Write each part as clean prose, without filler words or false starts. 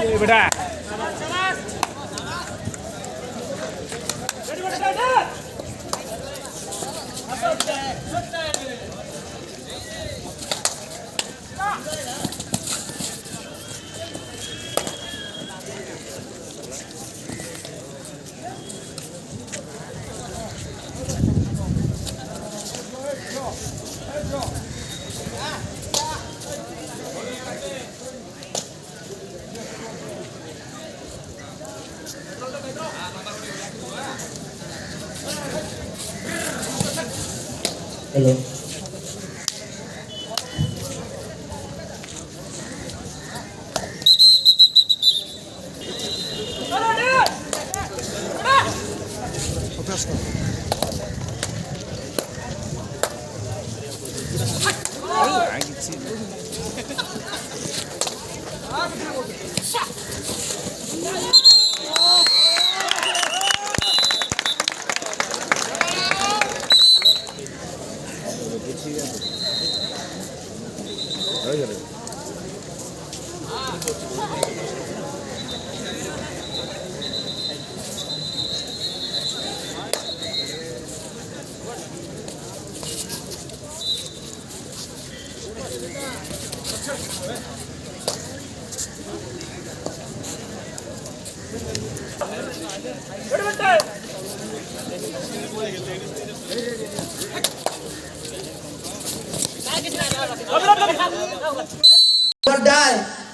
बेटा hello die.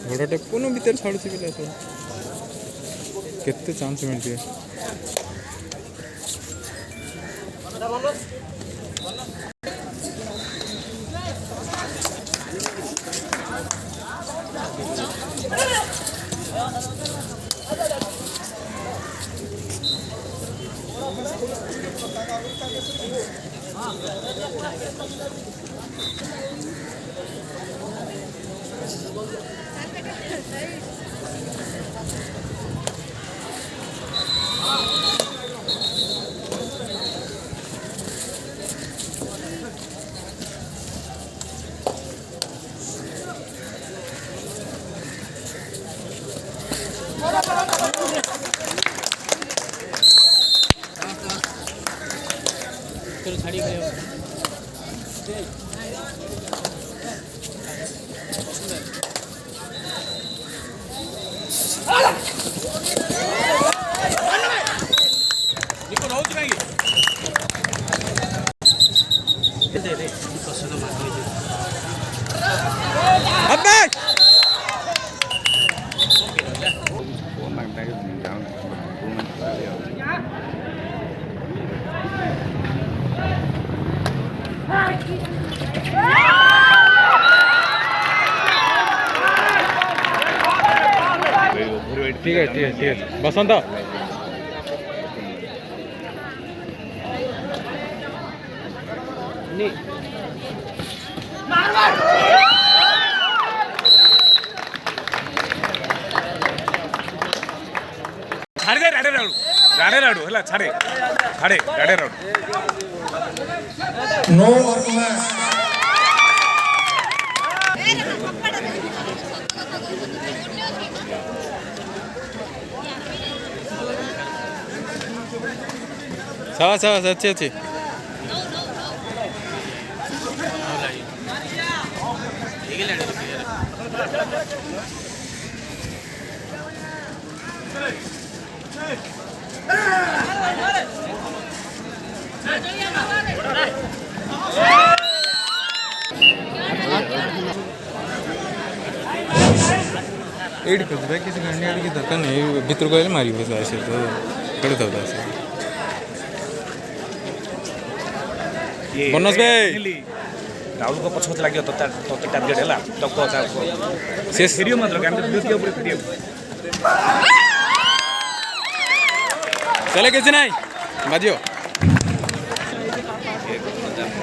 घोड़ाटे कोनो भीतर छाड़ुଛି ପିଲା ସବୁ କେତେ ଚାନ୍ସ ମିଳିଛି छाड़ी गए ठीक है बसंत छाड़ी दे राडे राडू है छाड़े छाड़े राडे राडू नो आर्गुमेंट सावा अच्छी अच्छी ଏଇଠି ଖୋଜିବା କିଛି ଗାଣ୍ଡି ଆଡ଼ିକି ଦରକାର ନାହିଁ ଭିତରକୁ ଆସିଲେ ମାରିବ ଆସେ ତ ଖେଳୁଥାଉ ଆସେ बनोज भाई राहुल को पछ पछ लगे तो टार्गेट है तो से सीरियो मात्र गांधी द्वितीय ऊपर पीडियो चले किसी नहीं बाजियो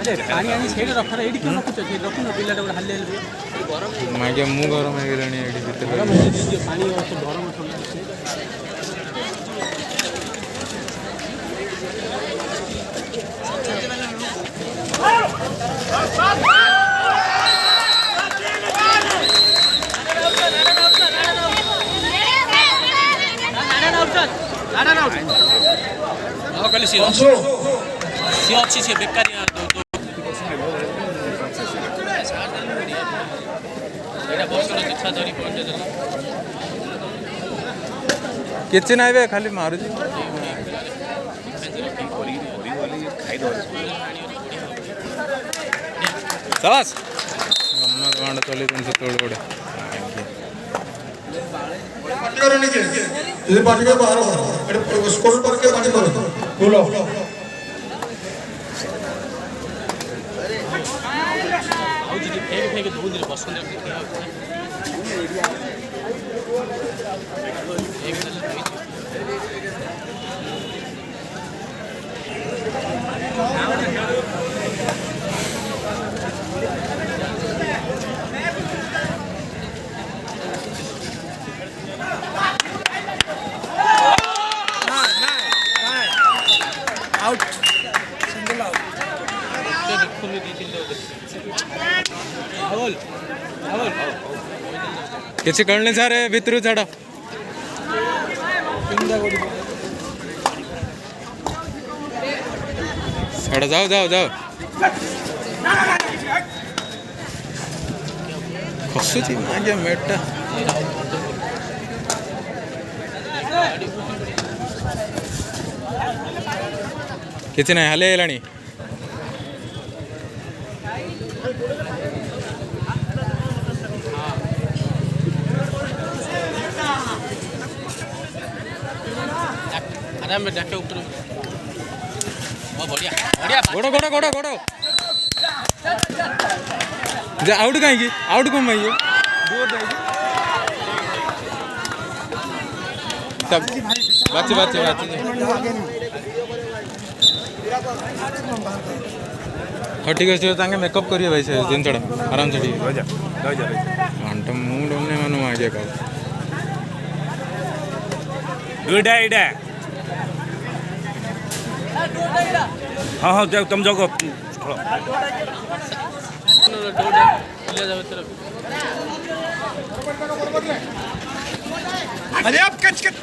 पानी आनी सेड रखरा एडी कोन रखुछ जे रखुन पिलाटा गोड हल्ले हल्ले गरम मागे मु गरम हे गेलानी एडी भीतर गरम जे पानी और गरम सी अच्छी से बेकारी किसी ना बे खाली मारू शाबाश गम्मत मांड चले तुम से तोड़ गोड़े पार्टी करो नीचे ये पार्टी के बाहर करो स्कूल पर के पार्टी करो बोलो फेंक दूध रे पसंद आउट सिंगल आउट किसी करने सारे भीतर छाड़ छाड़ जाओ जाओ जाओ खसुची मागे मेटा किसी नहीं हले हेलानी आराम में जाके ऊपर बहुत बढ़िया बढ़िया गोड़ो गोड़ो गोड़ो गोड़ो जा आउट कहीं की आउट कौन भाई सब बाची बाची बाची हाँ ठीक है तांगे मेकअप करिए भाई से दिन थोड़ा आराम से ठीक है घंटा मुंह डोमने मानो आ गया गुड आइडिया हाँ हाँ जाओ तुम जाओ अरे आप कच कच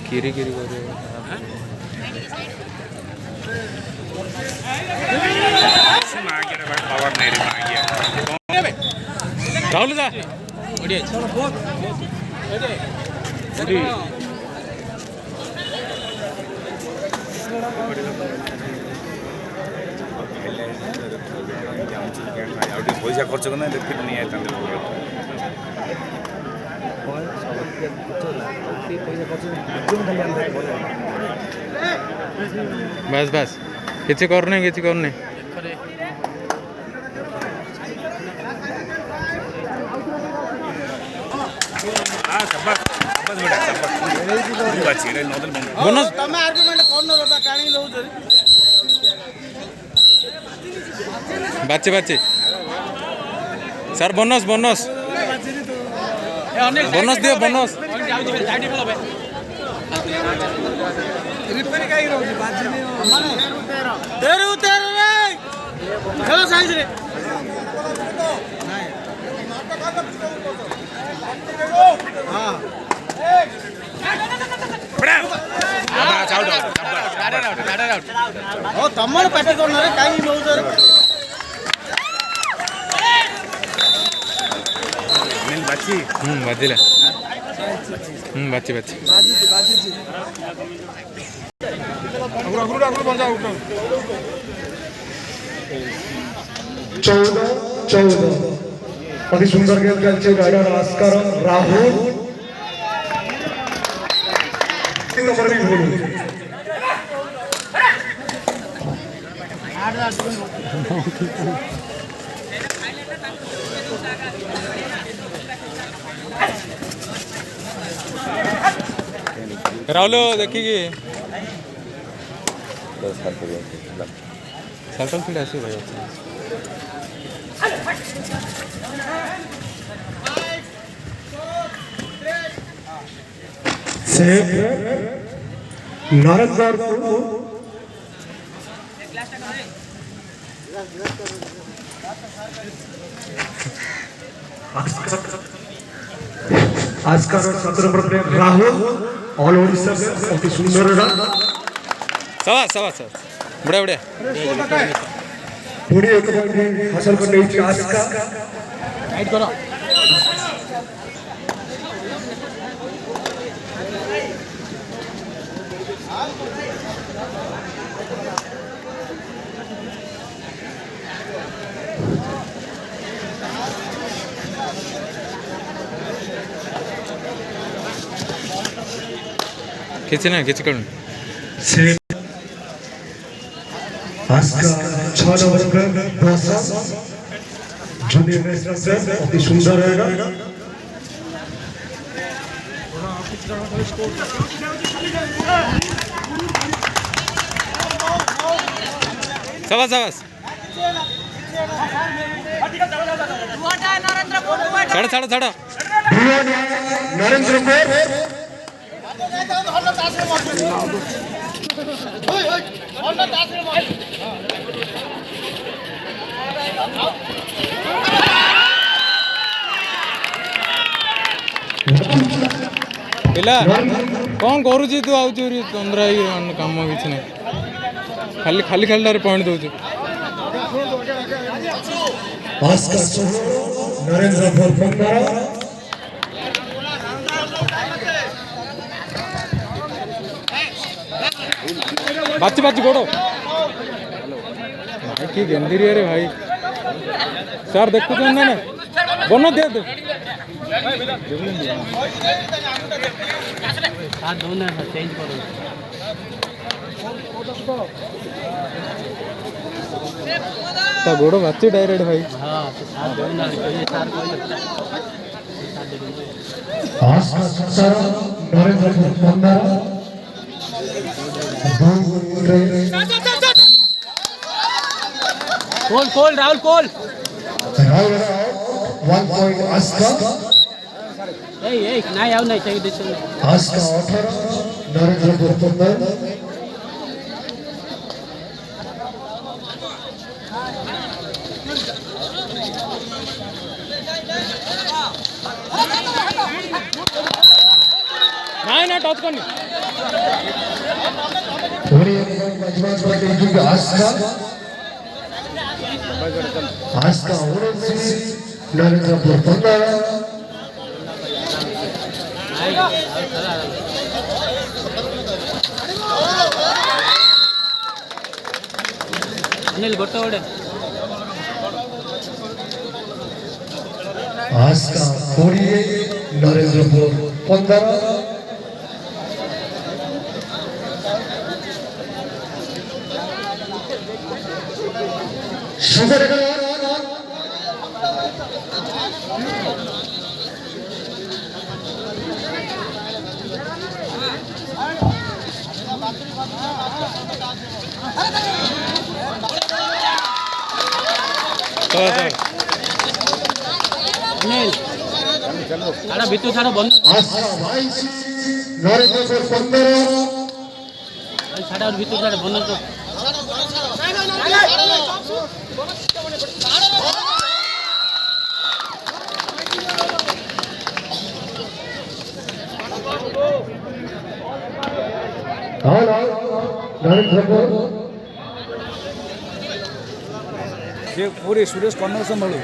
किरी किरी कर पावर नहीं रे राहुल जा पैसा खर्च करना देखते नहीं आए बस बस किसी करने बोनस तमे आर्गुमेंट करनो बाबा काणी लउ जरी बाचे बाचे सर बोनस बोनस बोनस दियो बोनस रिपेयर काई रहउची बाजनी तेरे उतर रे खेलो साइज रे हां ओ तमन पार्टी करनो रे काई लउ जरे बाची बाजिला बाची बाची अति सुंदर गेम खेलছে রাইডার আস্কার রাহুল 3 নম্বর भी भूल राहुल देखिए सर्कल फील्ड ऐसे भाई सेफ नारंगपुर आस्कार चंद्रप्रदेश राहुल ऑल ओडिशा से अति सुंदर रन सवास बड़ा पूरी एक पॉइंट हासिल करने की आस्का राइट करो खींचना खींच कर आस्का 6 नंबर पर बॉसा जूनियर नेशनल से अति सुंदर रहेगा सवास छड़ा नरेंद्रपुर पिला कौन करुची तू आउची तंद्रा काम किसी ना खाली खाली खाली पॉइंट दौर नरेंद्रपुर 15 बाची गोड़ो कि गेंदी रे भाई सर देखु ना बन दे दे चेंज करो ता गोड़ो बाची डायरेक्ट भाई हां तो साथ दो ना सार कोई Narendrapur 15 call Rahul call 1 point आस्का नहीं आओ नहीं चाहिए दिस आस्का 18 नरेंद्रपुर 15 ना टच करनी थोड़ी मजबूत बातें क्योंकि आस्का 19 नरेंद्रपुर 15 अनिल गोटे ओडे आस्का 20 नरेंद्रपुर 15 शुगर अनिल सारा बिट्टू सारा बंद नरेंद्रपुर 15 सारा और बिट्टू सारा बंद तो ये पूरे सुरेश कॉर्नर संभालो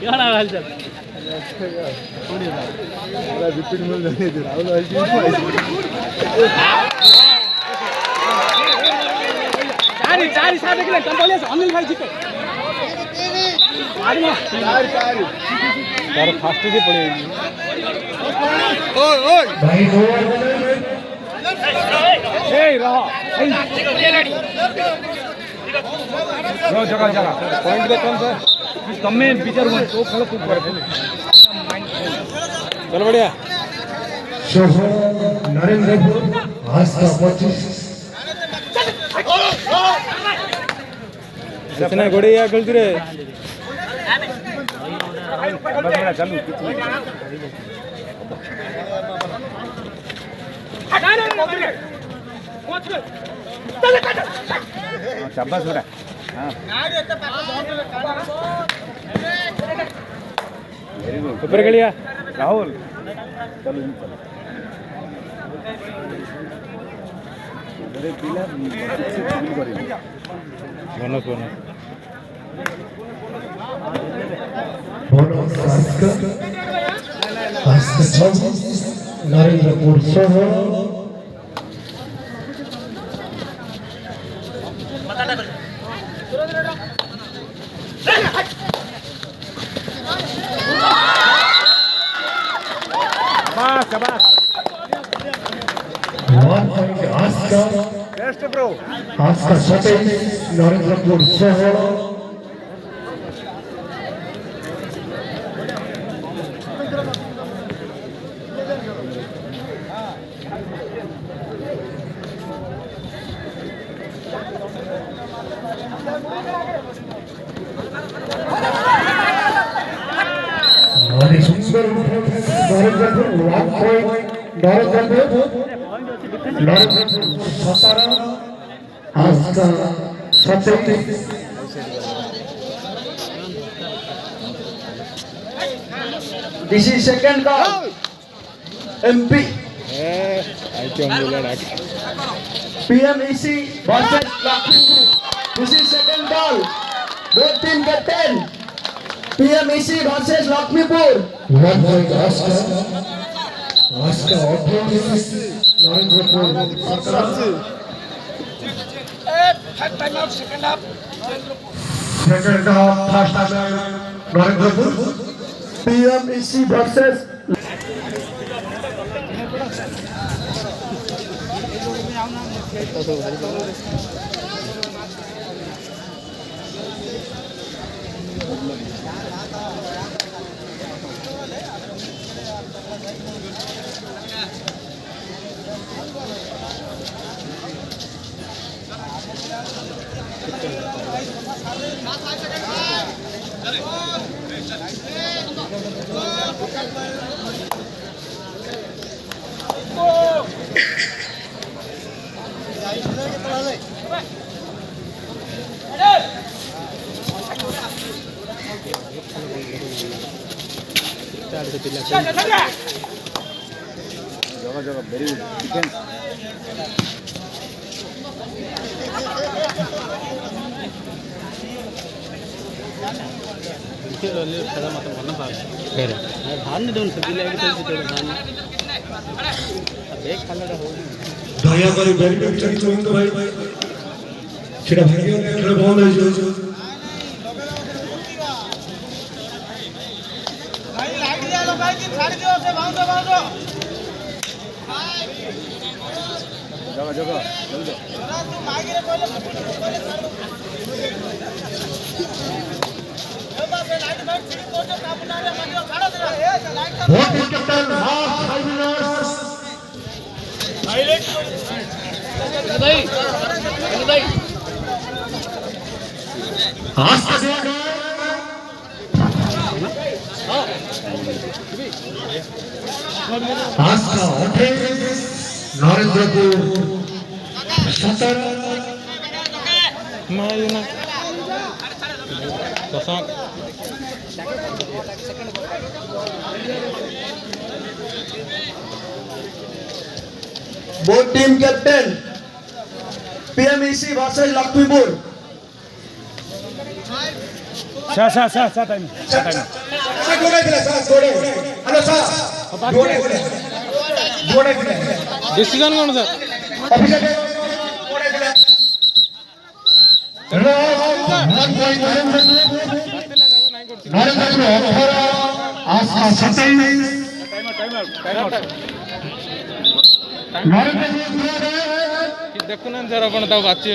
क्या हाल चाल चारि साथदेखि टेम्पोले अनिल भाइ जिते तार फास्ट से पड़े भाई जगह जगह पॉइंट देखम सर तमें विचार तो खेल खूब करे चल बढ़िया शुभ नरेंद्रपुर आस्था 25 कितना गोड़ी या गलती रे चालू शाबाश बेटा वेरी गुड ऊपर गलिया राहुल चलो अरे पिला बोनस बोनस बोनस आस्था 26 नरेंद्रपुर शहर शाबाश आस्था बेस्ट ब्रो आस्था 27 नरेंद्रपुर शहर सुंदर नरेंद्रपुर नरेंद्रपुर 17 आस्था 27 This is second call. MP आई क्यों बोला डाक PMEC versus Lakshmipur. This is second call. Both team captain. PMEC versus Lakshmipur. 1 point Aastha 28 Narendrapur 17 Time out, second half. second half first half Narendrapur PMEC versus जगह जगह very good defence ଦୟାକରି barricade ଚାଲି ଚଳନ୍ତୁ ଭାଇ ସେଟା ଭାଗ୍ୟ ଖେଳ ବନ୍ଦ ହେଇଯିବ जगह जगह जल्दी What is captain half 5 minutes आस्था आस्था 28 नरेंद्रपुर 17 मैं ये ना दसाक both team captain. PMEC versus Lakshmipur. सा टाइम हेलो सर डिसीजन कौन सर देखुना सर अपन बाची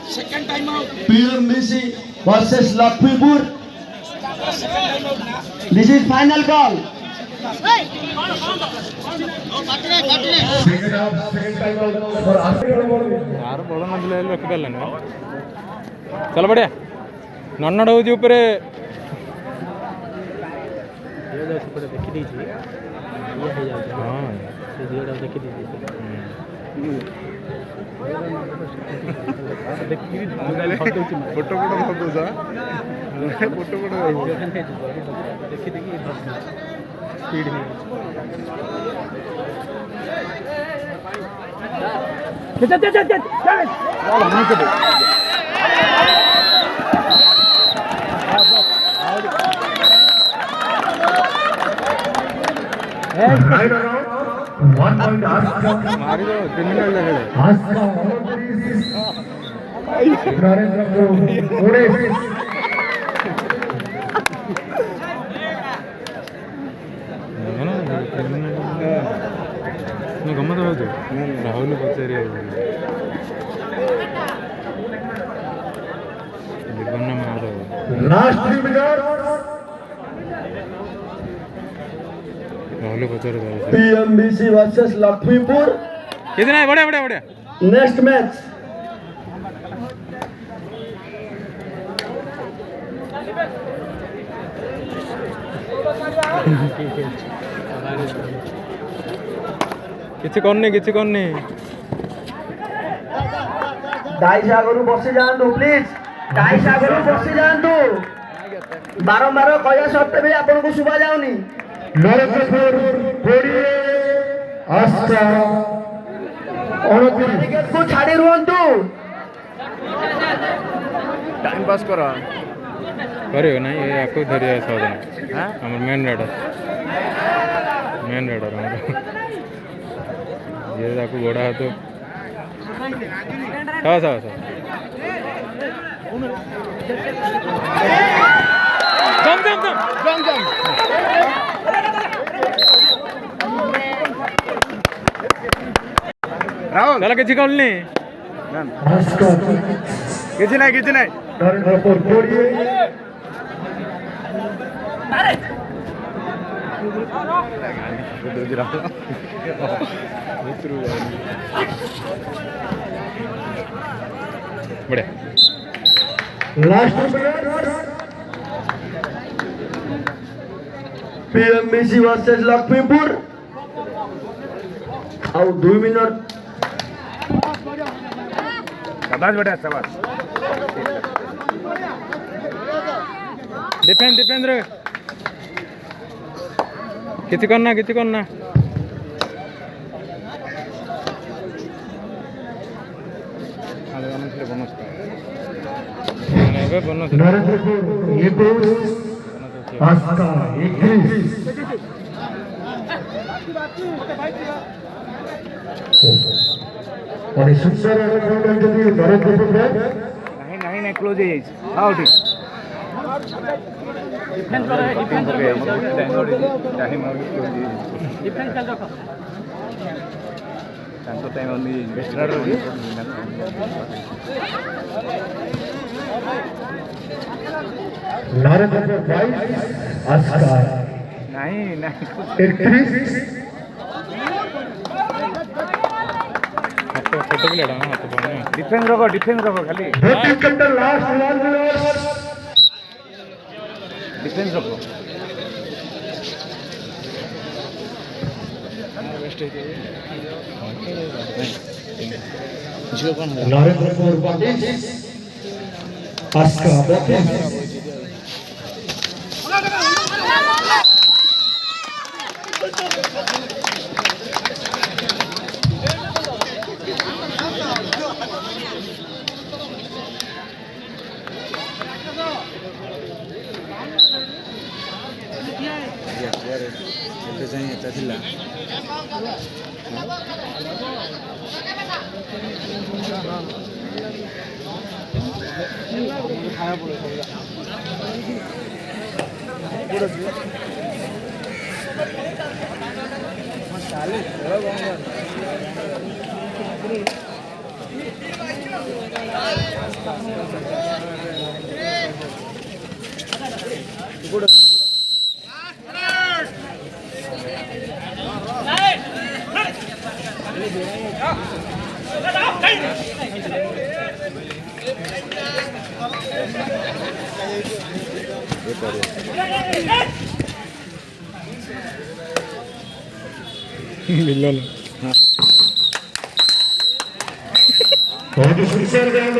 Second time out. PMBC versus Lakshmipur. This is final call. यार बड़ नजर रखी पारानी चल बढ़िया नन्नड़ हूँ ऊपर फोटो मारी दो क्रिमिनल लगे गमत हो Rahul पचारि Rahul पचारि PMBC versus Lakshmipur. कितना है बढ़िया बढ़िया बढ़िया Next match. किसी करनी डाइस आगरू बसी जातु प्लीज डाइस आगरू बसी जातु बारंबार कहया सत्ते भी आपन को सुबा जाउनी नरसिंहपुर कोड़िए आस्था टिकट को छाड़ी रुहंतु टाइम पास करो करियो ना ये आपको धरिया साधन हमर मेन रेडर ये आपको बड़ा है तो सा जम राहुल चला किसी कॉल नहीं किसी नहीं नरसिंहपुर कोड़िए बढ़िया लास्ट PMBC versus Lakshmipur. आओ 2 मिनट शाबाश बेटा शाबाश डिफेंड रे किसी करना नरसिंहपुर 21 आस्था 21 और सुंदर ଯଦି ନରସିଂହପୁର नहीं क्लोज है हां ठीक डिफेंस कर टाइम और क्लोज डिफेंस कर रखो टाइम ओनली वेस्टर्न नरसिंहपुर 22 आस्था नहीं 31 छोटे प्लेट है ना हाथ डिफेंस रखो खाली team captain last 1 minute defence रखो नरेंद्र 32 आस्का 32 बहुत सुंदर गेंद